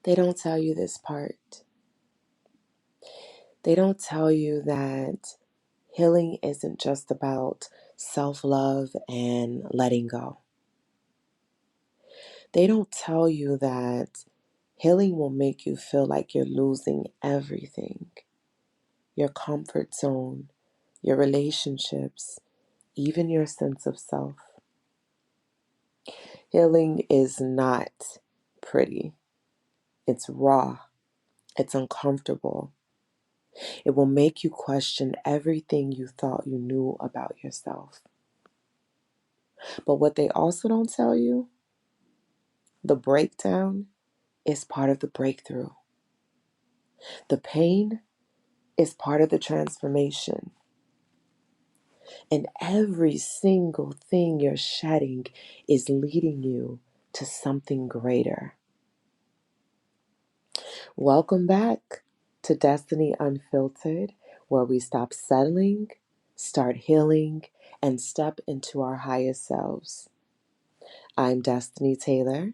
They don't tell you this part. They don't tell you that healing isn't just about self love and letting go. They don't tell you that healing will make you feel like you're losing everything: your comfort zone, your relationships, even your sense of self. Healing is not pretty, it's raw, it's uncomfortable. It will make you question everything you thought you knew about yourself. But what they also don't tell you, the breakdown is part of the breakthrough. The pain is part of the transformation. And every single thing you're shedding is leading you to something greater. Welcome back to Destiny Unfiltered, where we stop settling, start healing, and step into our highest selves. I'm Destiny Taylor,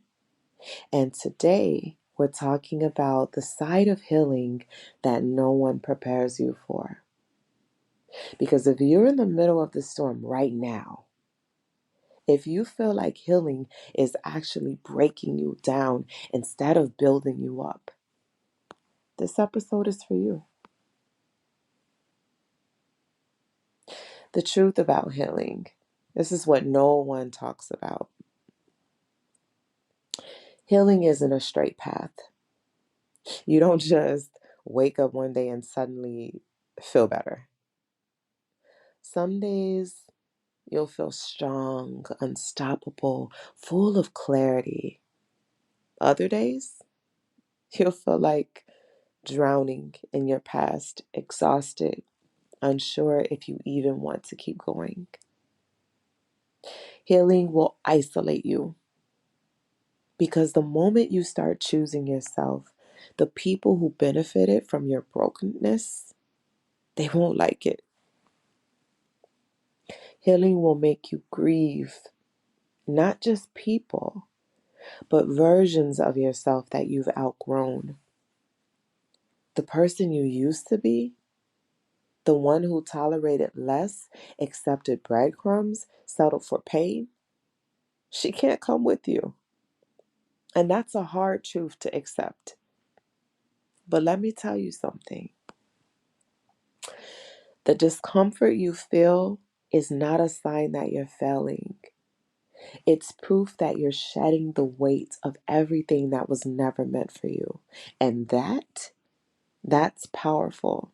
and today we're talking about the side of healing that no one prepares you for. Because if you're in the middle of the storm right now, if you feel like healing is actually breaking you down instead of building you up, this episode is for you. The truth about healing. This is what no one talks about. Healing isn't a straight path. You don't just wake up one day and suddenly feel better. Some days you'll feel strong, unstoppable, full of clarity. Other days you'll feel like drowning in your past, exhausted, unsure if you even want to keep going. Healing will isolate you because the moment you start choosing yourself, the people who benefited from your brokenness, they won't like it. Healing will make you grieve not just people, but versions of yourself that you've outgrown. The person you used to be, the one who tolerated less, accepted breadcrumbs, settled for pain, she can't come with you. And that's a hard truth to accept. But let me tell you something. The discomfort you feel is not a sign that you're failing. It's proof that you're shedding the weight of everything that was never meant for you. And that's powerful.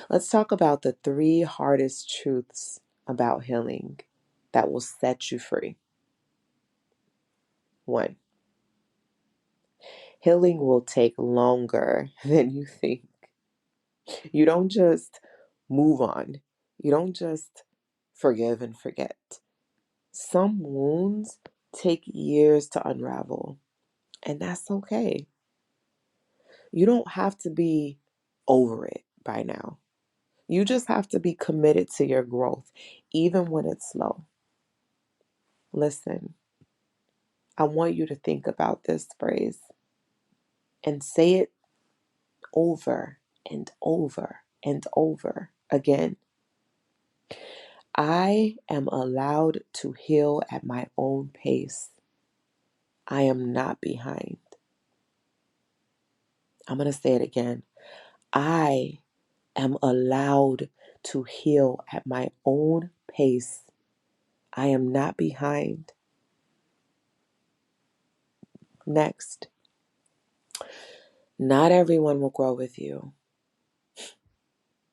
Let's talk about the three hardest truths about healing that will set you free. One, healing will take longer than you think. You don't just move on. You don't just forgive and forget. Some wounds take years to unravel, and that's okay. You don't have to be over it by now. You just have to be committed to your growth, even when it's slow. Listen, I want you to think about this phrase and say it over and over and over again. I am allowed to heal at my own pace. I am not behind. I'm going to say it again. I am allowed to heal at my own pace. I am not behind. Next, not everyone will grow with you.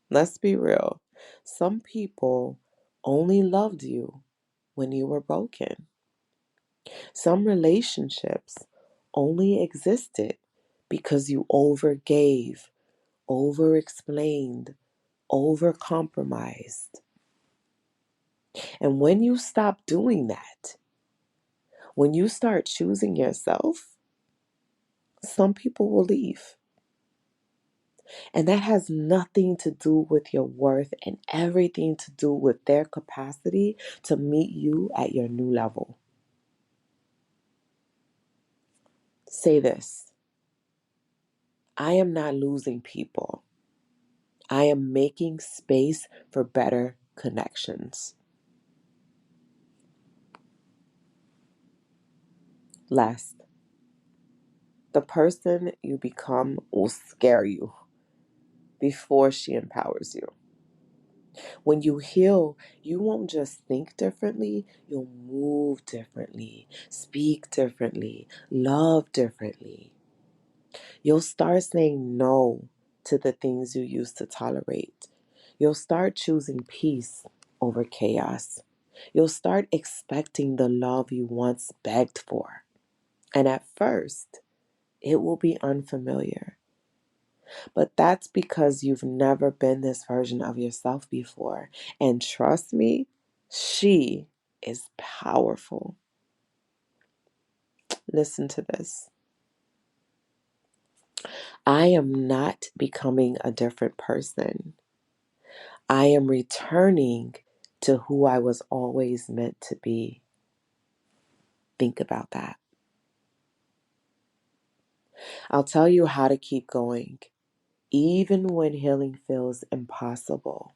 Let's be real. Some people only loved you when you were broken. Some relationships only existed because you overgave, over explained, over compromised. And when you stop doing that, when you start choosing yourself, some people will leave. And that has nothing to do with your worth and everything to do with their capacity to meet you at your new level. Say this: I am not losing people. I am making space for better connections. Last, the person you become will scare you before she empowers you. When you heal, you won't just think differently, you'll move differently, speak differently, love differently. You'll start saying no to the things you used to tolerate. You'll start choosing peace over chaos. You'll start expecting the love you once begged for. And at first, it will be unfamiliar. But that's because you've never been this version of yourself before. And trust me, she is powerful. Listen to this. I am not becoming a different person. I am returning to who I was always meant to be. Think about that. I'll tell you how to keep going, even when healing feels impossible.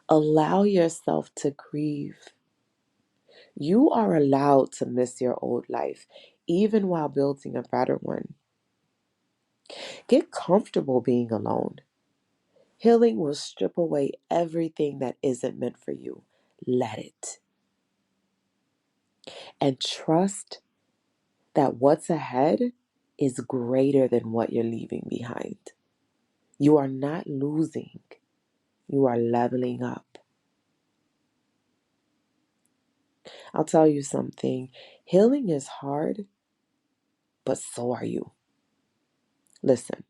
Allow yourself to grieve. You are allowed to miss your old life, even while building a better one. Get comfortable being alone. Healing will strip away everything that isn't meant for you. Let it. And trust that what's ahead is greater than what you're leaving behind. You are not losing, you are leveling up. I'll tell you something: healing is hard, but so are you. Listen,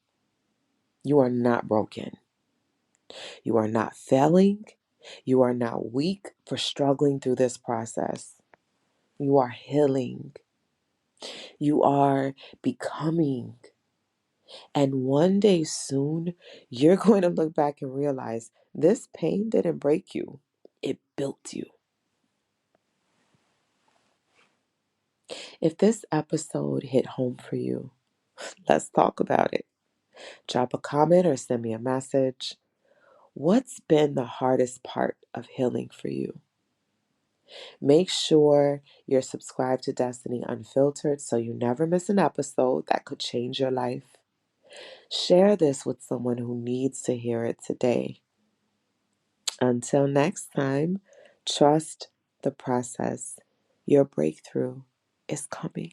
you are not broken. You are not failing. You are not weak for struggling through this process. You are healing. You are becoming. And one day soon, you're going to look back and realize this pain didn't break you, it built you. If this episode hit home for you, let's talk about it. Drop a comment or send me a message. What's been the hardest part of healing for you? Make sure you're subscribed to Destini Unfiltered so you never miss an episode that could change your life. Share this with someone who needs to hear it today. Until next time, trust the process. Your breakthrough is coming.